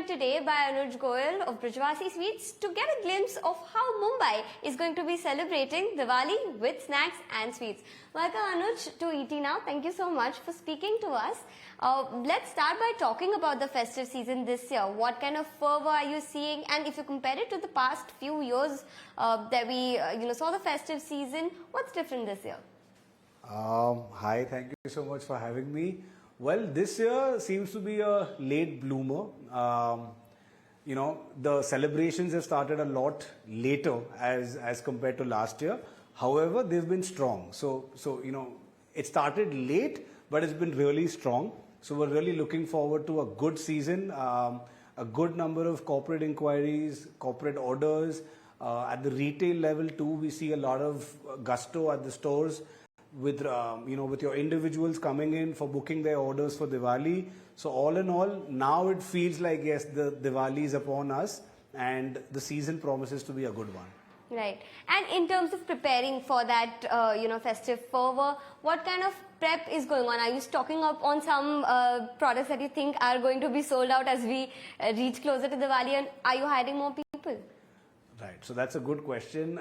joined today by Anuj Goyal of Brajwasi Sweets to get a glimpse of how Mumbai is going to be celebrating Diwali with snacks and sweets. Welcome Anuj to ET Now. Thank you so much for speaking to us. Let's start by talking about the festive season this year. What kind of fervor are you seeing? And if you compare it to the past few years that we saw the festive season, what's different this year? Hi, thank you so much for having me. Well, this year seems to be a late bloomer. The celebrations have started a lot later as compared to last year. However, they've been strong. So it started late, but it's been really strong. So we're really looking forward to a good season, a good number of corporate inquiries, corporate orders. At the retail level too, we see a lot of gusto at the stores, with your individuals coming in for booking their orders for Diwali. So all in all, now it feels like, yes, the Diwali is upon us and the season promises to be a good one. Right. And in terms of preparing for that, festive fervor, what kind of prep is going on? Are you stocking up on some products that you think are going to be sold out as we reach closer to Diwali, and are you hiring more people? Right. So that's a good question.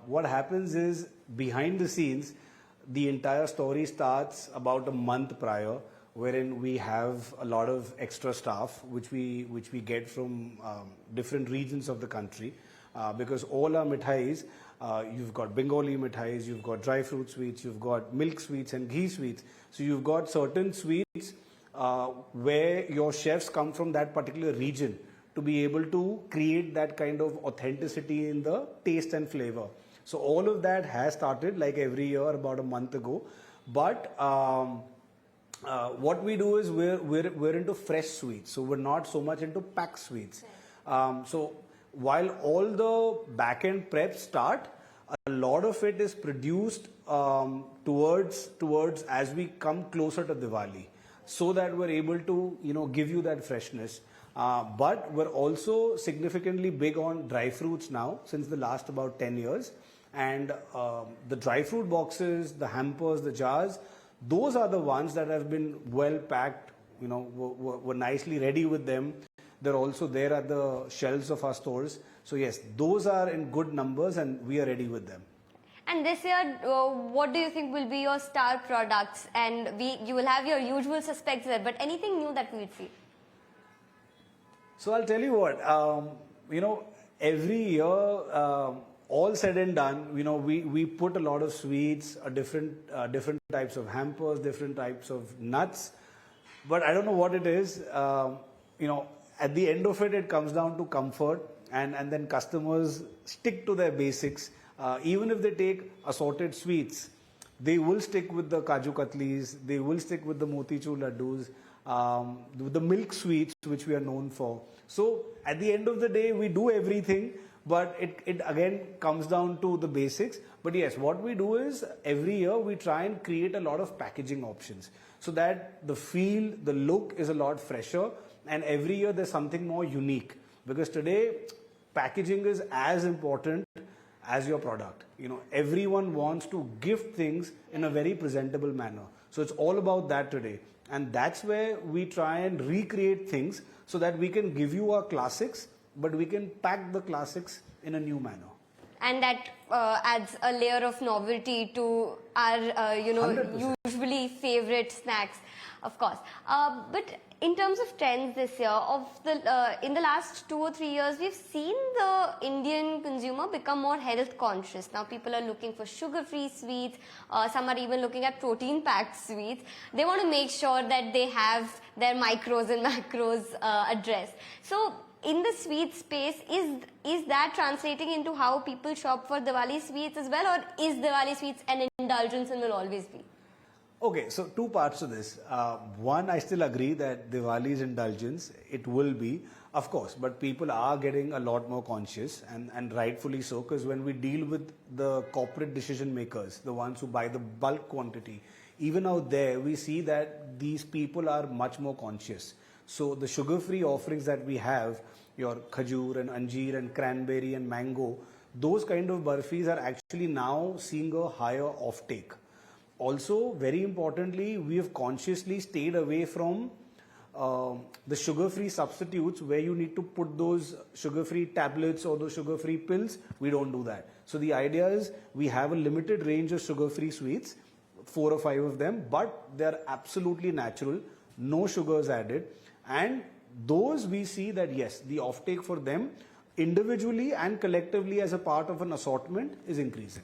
What happens is, behind the scenes, the entire story starts about a month prior, wherein we have a lot of extra staff which we get from different regions of the country, because all our mithais, you've got Bengali mithais, you've got dry fruit sweets, you've got milk sweets and ghee sweets. So you've got certain sweets where your chefs come from that particular region to be able to create that kind of authenticity in the taste and flavor. So all of that has started like every year about a month ago. But what we do is we're into fresh sweets. So we're not so much into packed sweets. So while all the back-end preps start, a lot of it is produced towards as we come closer to Diwali, so that we're able to give you that freshness. But we're also significantly big on dry fruits now since the last about 10 years. And the dry fruit boxes, the hampers, the jars, those are the ones that have been well packed, we're nicely ready with them. They're also there at the shelves of our stores. So yes, those are in good numbers and we are ready with them. And this year, what do you think will be your star products? And you will have your usual suspects there, but anything new that we would see? So I'll tell you what, every year, all said and done, we put a lot of sweets, different types of hampers, different types of nuts. But I don't know what it is. At the end of it, it comes down to comfort, and then customers stick to their basics. Even if they take assorted sweets, they will stick with the kaju katlis, they will stick with the motichoor ladoos, with the milk sweets, which we are known for. So at the end of the day, we do everything. But it again comes down to the basics. But yes, what we do is every year we try and create a lot of packaging options so that the feel, the look is a lot fresher, and every year there's something more unique. Because today, packaging is as important as your product. Everyone wants to gift things in a very presentable manner. So it's all about that today. And that's where we try and recreate things so that we can give you our classics, but we can pack the classics in a new manner. And that adds a layer of novelty to our, 100%. usually favorite snacks, of course. But in terms of trends this year, in the last 2 or 3 years, we've seen the Indian consumer become more health conscious. Now people are looking for sugar-free sweets. Some are even looking at protein-packed sweets. They want to make sure that they have their micros and macros addressed. So in the sweet space, is that translating into how people shop for Diwali sweets as well, or is Diwali sweets an indulgence and will always be? Okay, so two parts to this. One, I still agree that Diwali is indulgence. It will be, of course, but people are getting a lot more conscious, and rightfully so, because when we deal with the corporate decision makers, the ones who buy the bulk quantity, even out there, we see that these people are much more conscious. So the sugar-free offerings that we have, your khajur and anjeer and cranberry and mango, those kind of burfis are actually now seeing a higher offtake. Also, very importantly, we have consciously stayed away from the sugar-free substitutes where you need to put those sugar-free tablets or those sugar-free pills, we don't do that. So the idea is we have a limited range of sugar-free sweets, 4 or 5 of them, but they're absolutely natural, no sugars added, and those we see that yes, the offtake for them individually and collectively as a part of an assortment is increasing.